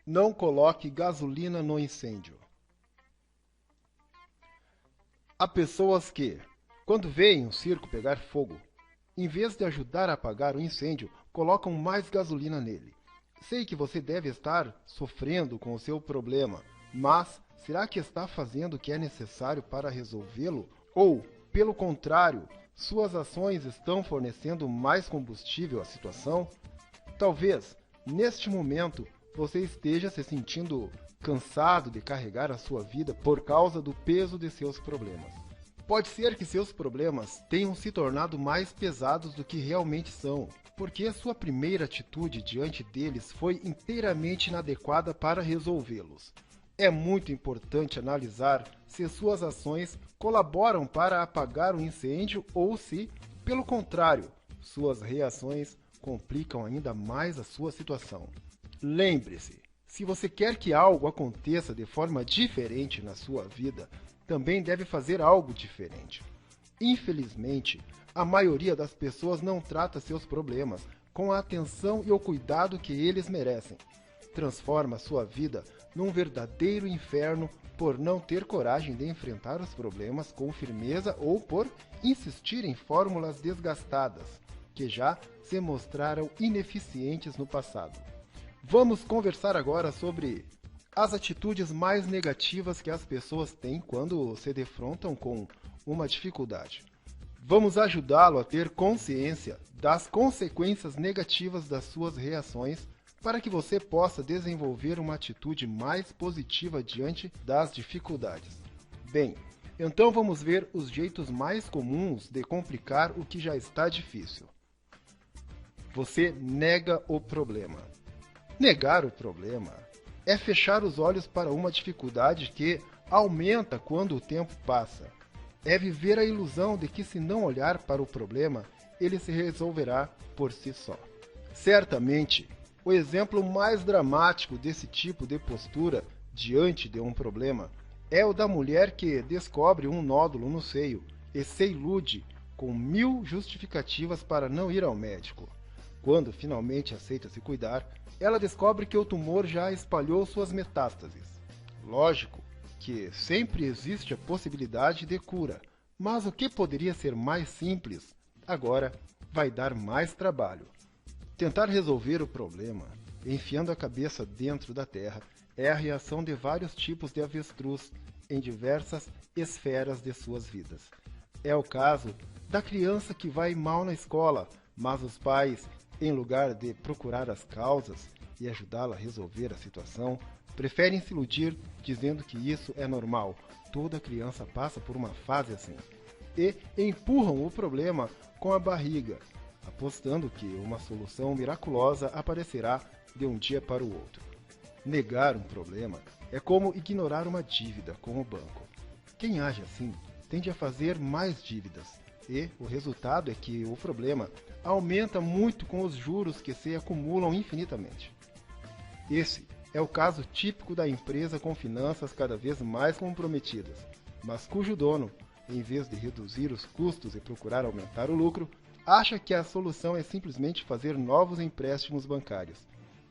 Não coloque gasolina no incêndio. Há pessoas que, quando veem um circo pegar fogo, em vez de ajudar a apagar o incêndio, colocam mais gasolina nele. Sei que você deve estar sofrendo com o seu problema, mas será que está fazendo o que é necessário para resolvê-lo? Ou, pelo contrário, suas ações estão fornecendo mais combustível à situação? Talvez, neste momento, você esteja se sentindo cansado de carregar a sua vida por causa do peso de seus problemas. Pode ser que seus problemas tenham se tornado mais pesados do que realmente são, porque a sua primeira atitude diante deles foi inteiramente inadequada para resolvê-los. É muito importante analisar se suas ações colaboram para apagar o incêndio ou se, pelo contrário, suas reações complicam ainda mais a sua situação. Lembre-se, se você quer que algo aconteça de forma diferente na sua vida, também deve fazer algo diferente. Infelizmente, a maioria das pessoas não trata seus problemas com a atenção e o cuidado que eles merecem. Transforma sua vida num verdadeiro inferno por não ter coragem de enfrentar os problemas com firmeza ou por insistir em fórmulas desgastadas, que já se mostraram ineficientes no passado. Vamos conversar agora sobre as atitudes mais negativas que as pessoas têm quando se defrontam com uma dificuldade. Vamos ajudá-lo a ter consciência das consequências negativas das suas reações para que você possa desenvolver uma atitude mais positiva diante das dificuldades. Bem, então vamos ver os jeitos mais comuns de complicar o que já está difícil. Você nega o problema. Negar o problema é fechar os olhos para uma dificuldade que aumenta quando o tempo passa. É viver a ilusão de que, se não olhar para o problema, ele se resolverá por si só. Certamente, o exemplo mais dramático desse tipo de postura diante de um problema é o da mulher que descobre um nódulo no seio e se ilude com 1000 justificativas para não ir ao médico. Quando finalmente aceita se cuidar, ela descobre que o tumor já espalhou suas metástases. Lógico que sempre existe a possibilidade de cura, mas o que poderia ser mais simples, agora vai dar mais trabalho. Tentar resolver o problema, enfiando a cabeça dentro da terra, é a reação de vários tipos de avestruz em diversas esferas de suas vidas. É o caso da criança que vai mal na escola, mas os pais, em lugar de procurar as causas e ajudá-la a resolver a situação, preferem se iludir dizendo que isso é normal. Toda criança passa por uma fase assim. E empurram o problema com a barriga, apostando que uma solução miraculosa aparecerá de um dia para o outro. Negar um problema é como ignorar uma dívida com o banco. Quem age assim tende a fazer mais dívidas, e o resultado é que o problema aumenta muito com os juros que se acumulam infinitamente. Esse é o caso típico da empresa com finanças cada vez mais comprometidas, mas cujo dono, em vez de reduzir os custos e procurar aumentar o lucro, acha que a solução é simplesmente fazer novos empréstimos bancários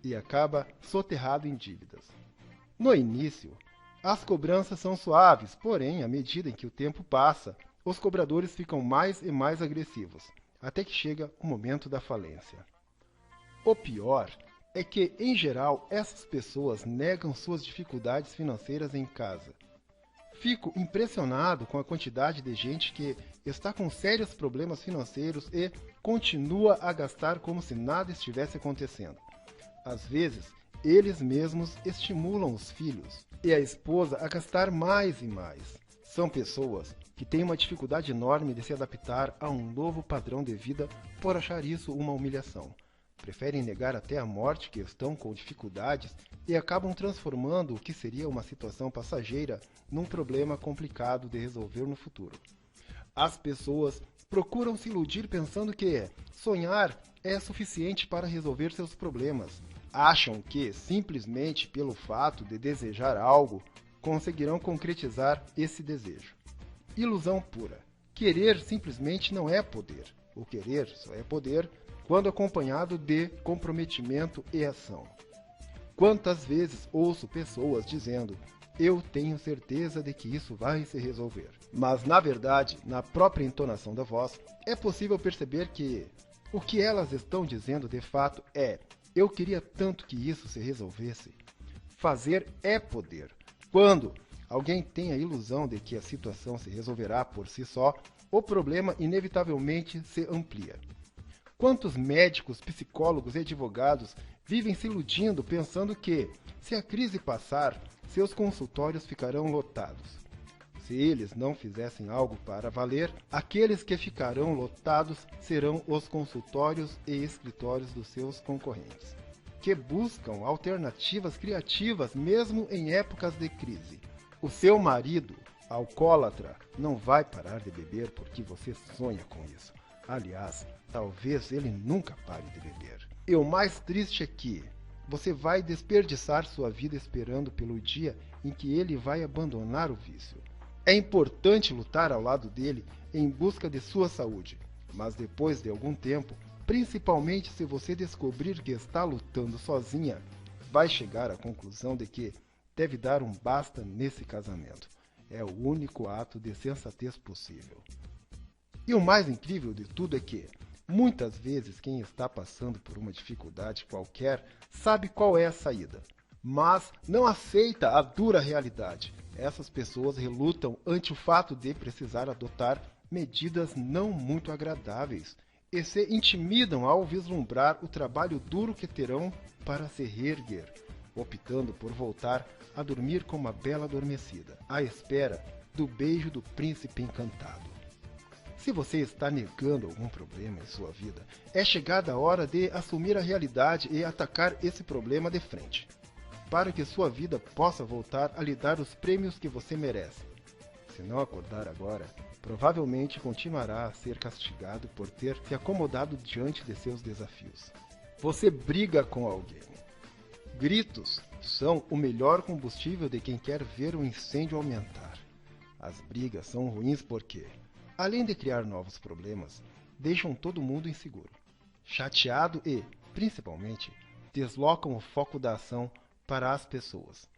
e acaba soterrado em dívidas. No início, as cobranças são suaves, porém, à medida em que o tempo passa, os cobradores ficam mais e mais agressivos, até que chega o momento da falência. O pior é que, em geral, essas pessoas negam suas dificuldades financeiras em casa. Fico impressionado com a quantidade de gente que está com sérios problemas financeiros e continua a gastar como se nada estivesse acontecendo. Às vezes, eles mesmos estimulam os filhos e a esposa a gastar mais e mais. São pessoas que têm uma dificuldade enorme de se adaptar a um novo padrão de vida por achar isso uma humilhação. Preferem negar até a morte que estão com dificuldades e acabam transformando o que seria uma situação passageira num problema complicado de resolver no futuro. As pessoas procuram se iludir pensando que sonhar é suficiente para resolver seus problemas. Acham que, simplesmente pelo fato de desejar algo, conseguirão concretizar esse desejo. Ilusão pura. Querer simplesmente não é poder. O querer só é poder quando acompanhado de comprometimento e ação. Quantas vezes ouço pessoas dizendo: eu tenho certeza de que isso vai se resolver. Mas, na verdade, na própria entonação da voz, é possível perceber que o que elas estão dizendo de fato é: eu queria tanto que isso se resolvesse. Fazer é poder. Quando alguém tem a ilusão de que a situação se resolverá por si só, o problema inevitavelmente se amplia. Quantos médicos, psicólogos e advogados vivem se iludindo pensando que, se a crise passar, seus consultórios ficarão lotados. Se eles não fizessem algo para valer, aqueles que ficarão lotados serão os consultórios e escritórios dos seus concorrentes, que buscam alternativas criativas mesmo em épocas de crise. O seu marido, alcoólatra, não vai parar de beber porque você sonha com isso. Aliás, talvez ele nunca pare de beber. E o mais triste é que você vai desperdiçar sua vida esperando pelo dia em que ele vai abandonar o vício. É importante lutar ao lado dele em busca de sua saúde, mas depois de algum tempo, principalmente se você descobrir que está lutando sozinha, vai chegar à conclusão de que deve dar um basta nesse casamento. É o único ato de sensatez possível. E o mais incrível de tudo é que, muitas vezes, quem está passando por uma dificuldade qualquer sabe qual é a saída, mas não aceita a dura realidade. Essas pessoas relutam ante o fato de precisar adotar medidas não muito agradáveis e se intimidam ao vislumbrar o trabalho duro que terão para se reerguer, optando por voltar a dormir como uma bela adormecida, à espera do beijo do príncipe encantado. Se você está negando algum problema em sua vida, é chegada a hora de assumir a realidade e atacar esse problema de frente, para que sua vida possa voltar a lhe dar os prêmios que você merece. Se não acordar agora, provavelmente continuará a ser castigado por ter se acomodado diante de seus desafios. Você briga com alguém. Gritos são o melhor combustível de quem quer ver o incêndio aumentar. As brigas são ruins porque, além de criar novos problemas, deixam todo mundo inseguro, chateado e, principalmente, deslocam o foco da ação para as pessoas.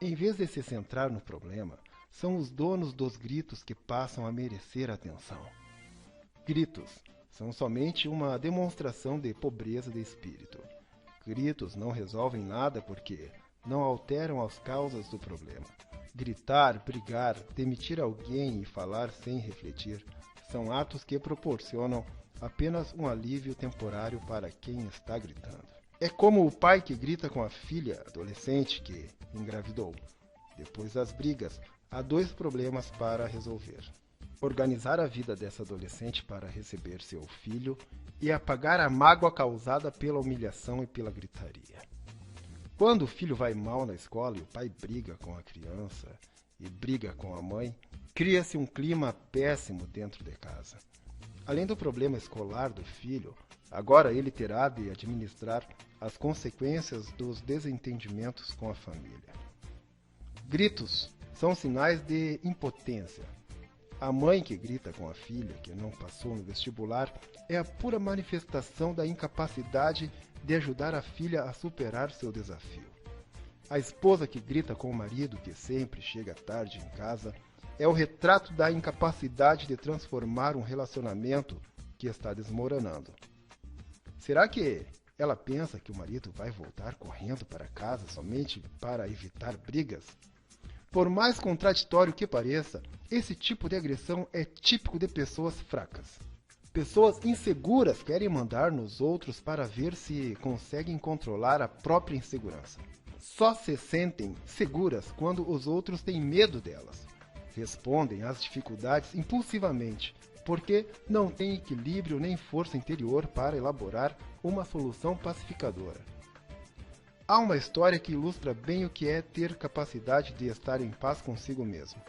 Em vez de se centrar no problema, são os donos dos gritos que passam a merecer atenção. Gritos são somente uma demonstração de pobreza de espírito. Gritos não resolvem nada porque não alteram as causas do problema. Gritar, brigar, demitir alguém e falar sem refletir são atos que proporcionam apenas um alívio temporário para quem está gritando. É como o pai que grita com a filha adolescente que engravidou. Depois das brigas, há dois problemas para resolver: organizar a vida dessa adolescente para receber seu filho e apagar a mágoa causada pela humilhação e pela gritaria. Quando o filho vai mal na escola e o pai briga com a criança e briga com a mãe, cria-se um clima péssimo dentro de casa. Além do problema escolar do filho, agora ele terá de administrar as consequências dos desentendimentos com a família. Gritos são sinais de impotência. A mãe que grita com a filha que não passou no vestibular é a pura manifestação da incapacidade de ajudar a filha a superar seu desafio. A esposa que grita com o marido que sempre chega tarde em casa é o retrato da incapacidade de transformar um relacionamento que está desmoronando. Será que ela pensa que o marido vai voltar correndo para casa somente para evitar brigas? Por mais contraditório que pareça, esse tipo de agressão é típico de pessoas fracas. Pessoas inseguras querem mandar nos outros para ver se conseguem controlar a própria insegurança. Só se sentem seguras quando os outros têm medo delas. Respondem às dificuldades impulsivamente, porque não têm equilíbrio nem força interior para elaborar uma solução pacificadora. Há uma história que ilustra bem o que é ter capacidade de estar em paz consigo mesmo.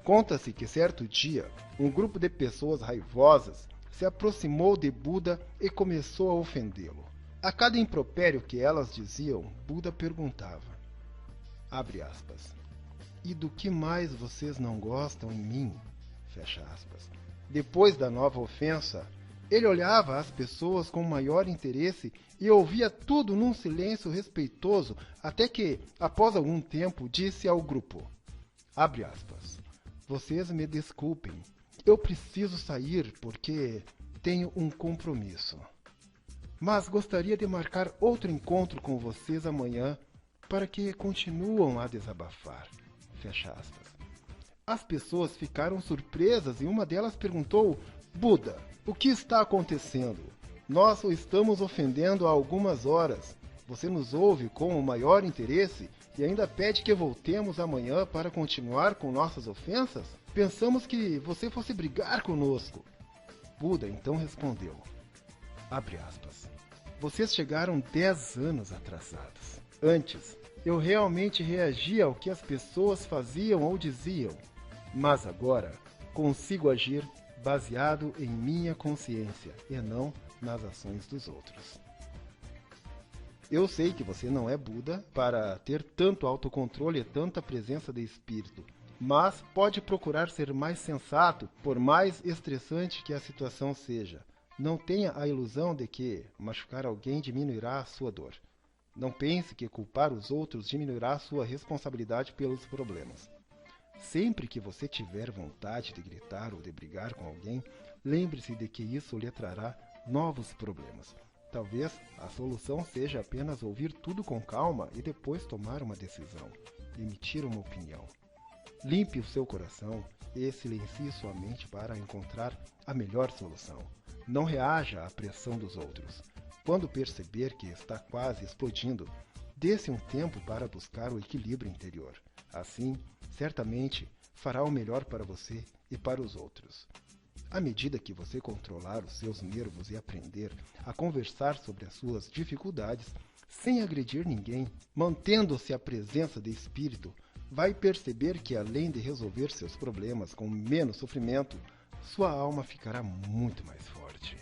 Conta-se que certo dia, um grupo de pessoas raivosas se aproximou de Buda e começou a ofendê-lo. A cada impropério que elas diziam, Buda perguntava, abre aspas, e do que mais vocês não gostam em mim? Fecha aspas. Depois da nova ofensa, Ele olhava as pessoas com maior interesse e ouvia tudo num silêncio respeitoso, até que, após algum tempo, disse ao grupo, abre aspas, vocês me desculpem, eu preciso sair porque tenho um compromisso. Mas gostaria de marcar outro encontro com vocês amanhã para que continuem a desabafar. Fecha aspas. As pessoas ficaram surpresas e uma delas perguntou, Buda, o que está acontecendo? Nós o estamos ofendendo há algumas horas. Você nos ouve com o maior interesse e ainda pede que voltemos amanhã para continuar com nossas ofensas? Pensamos que você fosse brigar conosco. Buda então respondeu, abre aspas, vocês chegaram 10 anos atrasados. Antes, eu realmente reagia ao que as pessoas faziam ou diziam, mas agora consigo agir baseado em minha consciência e não nas ações dos outros. Eu sei que você não é Buda para ter tanto autocontrole e tanta presença de espírito, mas pode procurar ser mais sensato, por mais estressante que a situação seja. Não tenha a ilusão de que machucar alguém diminuirá a sua dor. Não pense que culpar os outros diminuirá a sua responsabilidade pelos problemas. Sempre que você tiver vontade de gritar ou de brigar com alguém, lembre-se de que isso lhe trará novos problemas. Talvez a solução seja apenas ouvir tudo com calma e depois tomar uma decisão, emitir uma opinião. Limpe o seu coração e silencie sua mente para encontrar a melhor solução. Não reaja à pressão dos outros. Quando perceber que está quase explodindo, dê-se um tempo para buscar o equilíbrio interior. Assim, certamente fará o melhor para você e para os outros. À medida que você controlar os seus nervos e aprender a conversar sobre as suas dificuldades, sem agredir ninguém, mantendo-se a presença de espírito, vai perceber que além de resolver seus problemas com menos sofrimento, sua alma ficará muito mais forte.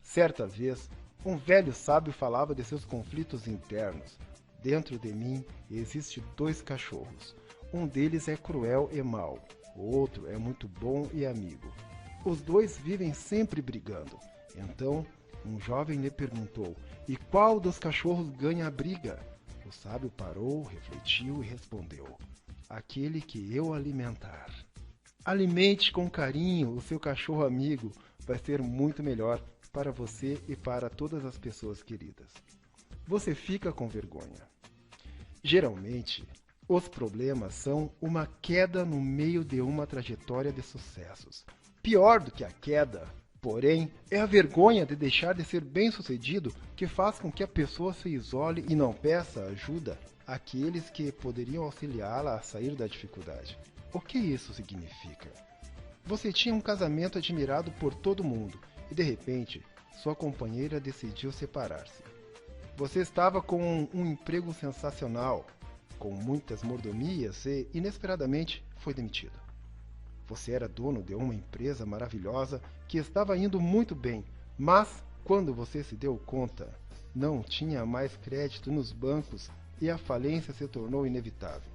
Certa vez, um velho sábio falava de seus conflitos internos. Dentro de mim existem 2 cachorros. Um deles é cruel e mau, o outro é muito bom e amigo. Os 2 vivem sempre brigando. Então, um jovem lhe perguntou, e qual dos cachorros ganha a briga? O sábio parou, refletiu e respondeu, aquele que eu alimentar. Alimente com carinho o seu cachorro amigo, vai ser muito melhor para você e para todas as pessoas queridas. Você fica com vergonha. Geralmente, os problemas são uma queda no meio de uma trajetória de sucessos. Pior do que a queda, porém, é a vergonha de deixar de ser bem-sucedido que faz com que a pessoa se isole e não peça ajuda àqueles que poderiam auxiliá-la a sair da dificuldade. O que isso significa? Você tinha um casamento admirado por todo mundo e, de repente, sua companheira decidiu separar-se. Você estava com um emprego sensacional, com muitas mordomias e, inesperadamente, foi demitido. Você era dono de uma empresa maravilhosa que estava indo muito bem, mas, quando você se deu conta, não tinha mais crédito nos bancos e a falência se tornou inevitável.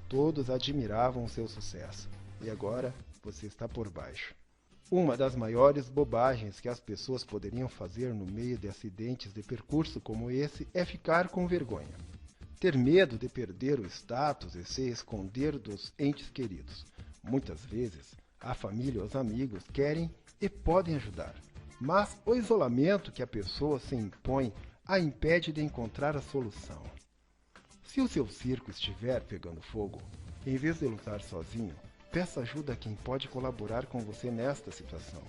Todos admiravam seu sucesso e agora você está por baixo. Uma das maiores bobagens que as pessoas poderiam fazer no meio de acidentes de percurso como esse é ficar com vergonha. Ter medo de perder o status e se esconder dos entes queridos. Muitas vezes, a família ou os amigos querem e podem ajudar, mas o isolamento que a pessoa se impõe a impede de encontrar a solução. Se o seu circo estiver pegando fogo, em vez de lutar sozinho, peça ajuda a quem pode colaborar com você nesta situação.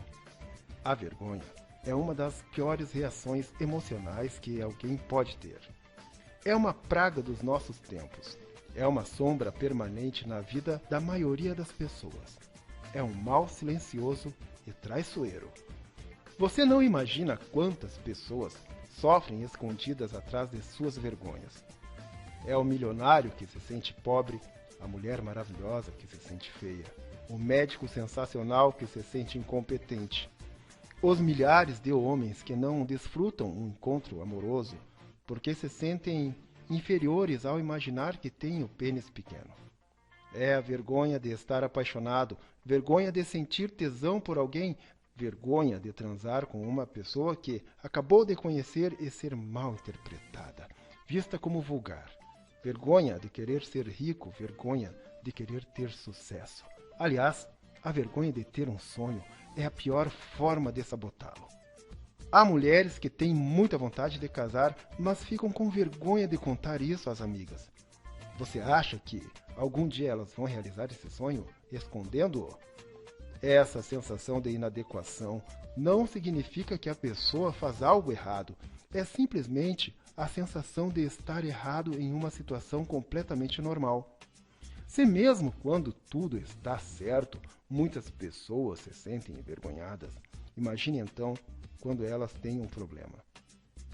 A vergonha é uma das piores reações emocionais que alguém pode ter. É uma praga dos nossos tempos. É uma sombra permanente na vida da maioria das pessoas. É um mal silencioso e traiçoeiro. Você não imagina quantas pessoas sofrem escondidas atrás de suas vergonhas. É o milionário que se sente pobre, a mulher maravilhosa que se sente feia, o médico sensacional que se sente incompetente, os milhares de homens que não desfrutam um encontro amoroso porque se sentem inferiores ao imaginar que têm o pênis pequeno. É a vergonha de estar apaixonado, vergonha de sentir tesão por alguém, vergonha de transar com uma pessoa que acabou de conhecer e ser mal interpretada, vista como vulgar. Vergonha de querer ser rico, vergonha de querer ter sucesso. Aliás, a vergonha de ter um sonho é a pior forma de sabotá-lo. Há mulheres que têm muita vontade de casar, mas ficam com vergonha de contar isso às amigas. Você acha que algum dia elas vão realizar esse sonho escondendo-o? Essa sensação de inadequação não significa que a pessoa faz algo errado. É simplesmente a sensação de estar errado em uma situação completamente normal. Se mesmo quando tudo está certo, muitas pessoas se sentem envergonhadas, imagine então quando elas têm um problema.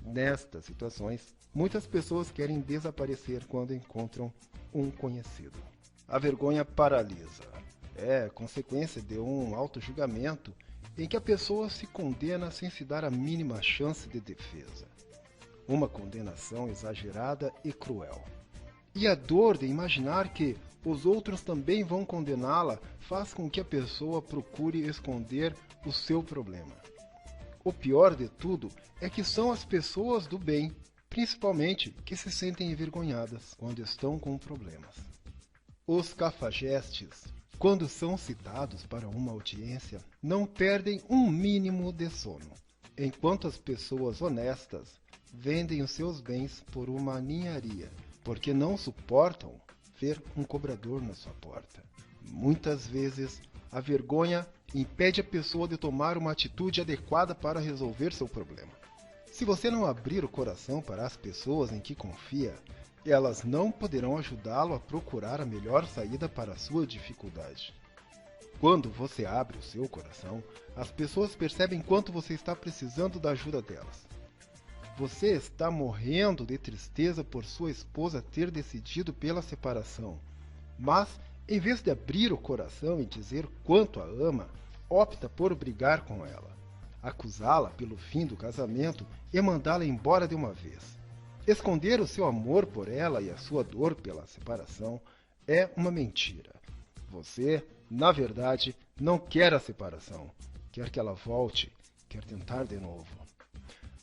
Nestas situações, muitas pessoas querem desaparecer quando encontram um conhecido. A vergonha paralisa. É consequência de um auto-julgamento em que a pessoa se condena sem se dar a mínima chance de defesa. Uma condenação exagerada e cruel. E a dor de imaginar que os outros também vão condená-la faz com que a pessoa procure esconder o seu problema. O pior de tudo é que são as pessoas do bem, principalmente, que se sentem envergonhadas quando estão com problemas. Os cafajestes, quando são citados para uma audiência, não perdem um mínimo de sono, enquanto as pessoas honestas vendem os seus bens por uma ninharia, porque não suportam ver um cobrador na sua porta. Muitas vezes, a vergonha impede a pessoa de tomar uma atitude adequada para resolver seu problema. Se você não abrir o coração para as pessoas em que confia, elas não poderão ajudá-lo a procurar a melhor saída para a sua dificuldade. Quando você abre o seu coração, as pessoas percebem quanto você está precisando da ajuda delas. Você está morrendo de tristeza por sua esposa ter decidido pela separação, mas, em vez de abrir o coração e dizer quanto a ama, opta por brigar com ela, acusá-la pelo fim do casamento e mandá-la embora de uma vez. Esconder o seu amor por ela e a sua dor pela separação é uma mentira. Você, na verdade, não quer a separação, quer que ela volte, quer tentar de novo.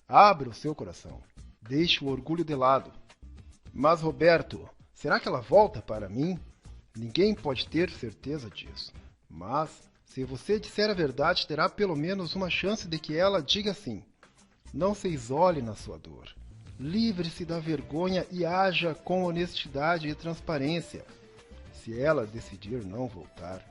Abra o seu coração, deixe o orgulho de lado. Mas, Roberto, será que ela volta para mim? Ninguém pode ter certeza disso, mas se você disser a verdade, terá pelo menos uma chance de que ela diga sim. Não se isole na sua dor. Livre-se da vergonha e haja com honestidade e transparência. Se ela decidir não voltar,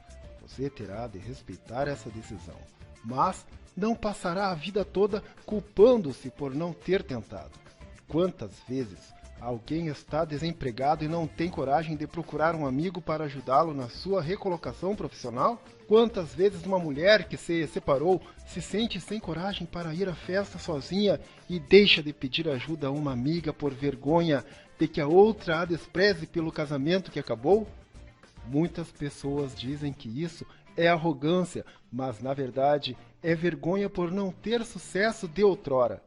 você terá de respeitar essa decisão, mas não passará a vida toda culpando-se por não ter tentado. Quantas vezes alguém está desempregado e não tem coragem de procurar um amigo para ajudá-lo na sua recolocação profissional? Quantas vezes uma mulher que se separou se sente sem coragem para ir à festa sozinha e deixa de pedir ajuda a uma amiga por vergonha de que a outra a despreze pelo casamento que acabou? Muitas pessoas dizem que isso é arrogância, mas na verdade é vergonha por não ter sucesso de outrora.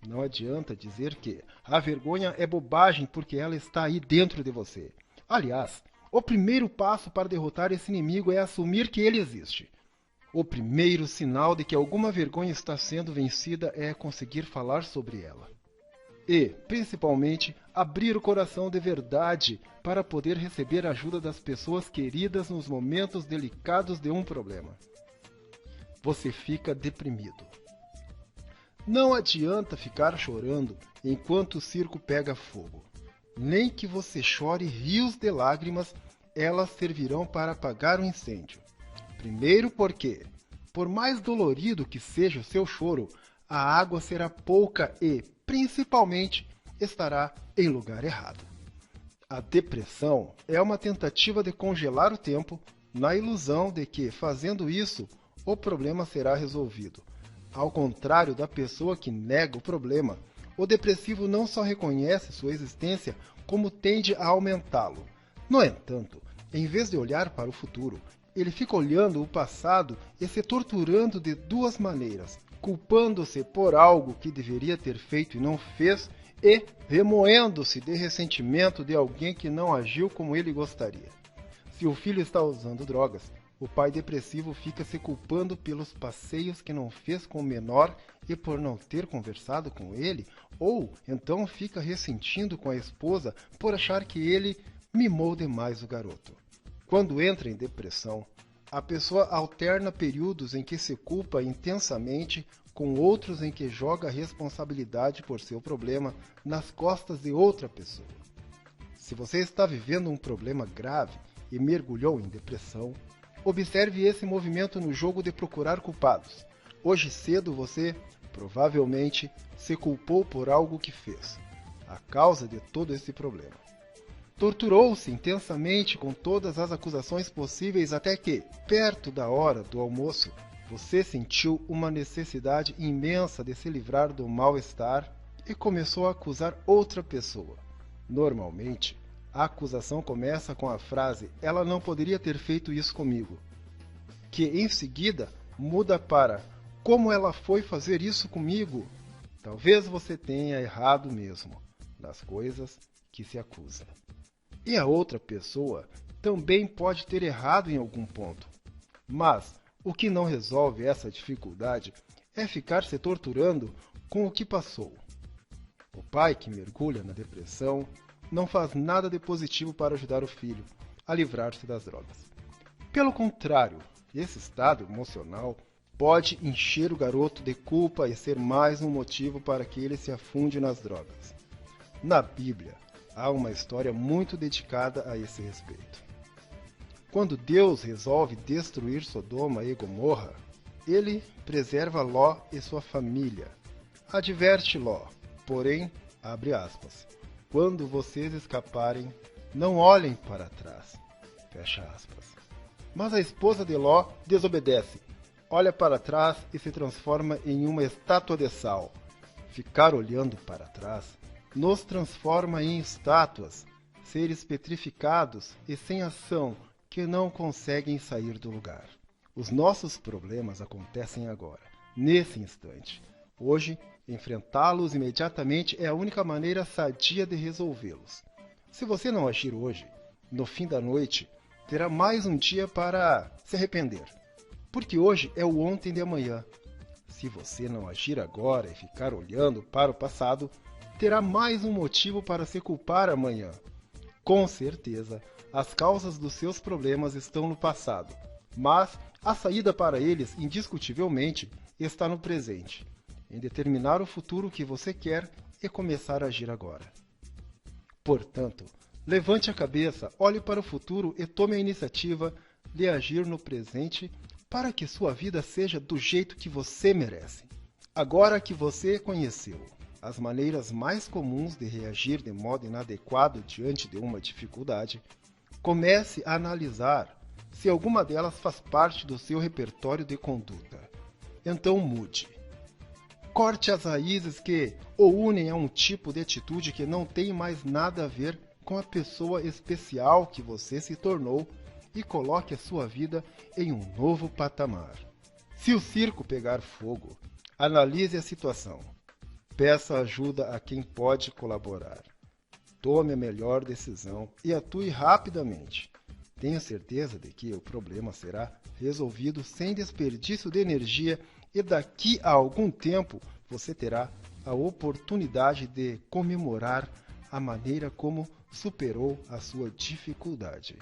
Não adianta dizer que a vergonha é bobagem porque ela está aí dentro de você. Aliás, o primeiro passo para derrotar esse inimigo é assumir que ele existe. O primeiro sinal de que alguma vergonha está sendo vencida é conseguir falar sobre ela. E, principalmente, abrir o coração de verdade para poder receber a ajuda das pessoas queridas nos momentos delicados de um problema. Você fica deprimido. Não adianta ficar chorando enquanto o circo pega fogo. Nem que você chore rios de lágrimas, elas servirão para apagar o incêndio. Primeiro porque, por mais dolorido que seja o seu choro, a água será pouca e, principalmente, estará em lugar errado. A depressão é uma tentativa de congelar o tempo, na ilusão de que, fazendo isso, o problema será resolvido. Ao contrário da pessoa que nega o problema, o depressivo não só reconhece sua existência, como tende a aumentá-lo. No entanto, em vez de olhar para o futuro, ele fica olhando o passado e se torturando de duas maneiras, culpando-se por algo que deveria ter feito e não fez, e remoendo-se de ressentimento de alguém que não agiu como ele gostaria. Se o filho está usando drogas, o pai depressivo fica se culpando pelos passeios que não fez com o menor e por não ter conversado com ele, ou então fica ressentindo com a esposa por achar que ele mimou demais o garoto. Quando entra em depressão, a pessoa alterna períodos em que se culpa intensamente com outros em que joga a responsabilidade por seu problema nas costas de outra pessoa. Se você está vivendo um problema grave e mergulhou em depressão, observe esse movimento no jogo de procurar culpados. Hoje cedo você, provavelmente, se culpou por algo que fez, a causa de todo esse problema. Torturou-se intensamente com todas as acusações possíveis até que, perto da hora do almoço, você sentiu uma necessidade imensa de se livrar do mal-estar e começou a acusar outra pessoa. Normalmente, a acusação começa com a frase "ela não poderia ter feito isso comigo", que em seguida muda para "como ela foi fazer isso comigo?". Talvez você tenha errado mesmo nas coisas que se acusa. E a outra pessoa também pode ter errado em algum ponto. Mas o que não resolve essa dificuldade é ficar se torturando com o que passou. O pai que mergulha na depressão não faz nada de positivo para ajudar o filho a livrar-se das drogas. Pelo contrário, esse estado emocional pode encher o garoto de culpa e ser mais um motivo para que ele se afunde nas drogas. Na Bíblia, há uma história muito dedicada a esse respeito. Quando Deus resolve destruir Sodoma e Gomorra, ele preserva Ló e sua família. Adverte Ló, porém, abre aspas, "quando vocês escaparem, não olhem para trás", fecha aspas. Mas a esposa de Ló desobedece, olha para trás e se transforma em uma estátua de sal. Ficar olhando para trás nos transforma em estátuas, seres petrificados e sem ação, que não conseguem sair do lugar. Os nossos problemas acontecem agora, nesse instante. Hoje, enfrentá-los imediatamente é a única maneira sadia de resolvê-los. Se você não agir hoje, no fim da noite, terá mais um dia para se arrepender. Porque hoje é o ontem de amanhã. Se você não agir agora e ficar olhando para o passado, terá mais um motivo para se culpar amanhã. Com certeza, as causas dos seus problemas estão no passado, mas a saída para eles, indiscutivelmente, está no presente, em determinar o futuro que você quer e começar a agir agora. Portanto, levante a cabeça, olhe para o futuro e tome a iniciativa de agir no presente para que sua vida seja do jeito que você merece. Agora que você conheceu as maneiras mais comuns de reagir de modo inadequado diante de uma dificuldade, comece a analisar se alguma delas faz parte do seu repertório de conduta. Então mude. Corte as raízes que o unem a um tipo de atitude que não tem mais nada a ver com a pessoa especial que você se tornou e coloque a sua vida em um novo patamar. Se o circo pegar fogo, analise a situação. Peça ajuda a quem pode colaborar. Tome a melhor decisão e atue rapidamente. Tenha certeza de que o problema será resolvido sem desperdício de energia e daqui a algum tempo você terá a oportunidade de comemorar a maneira como superou a sua dificuldade.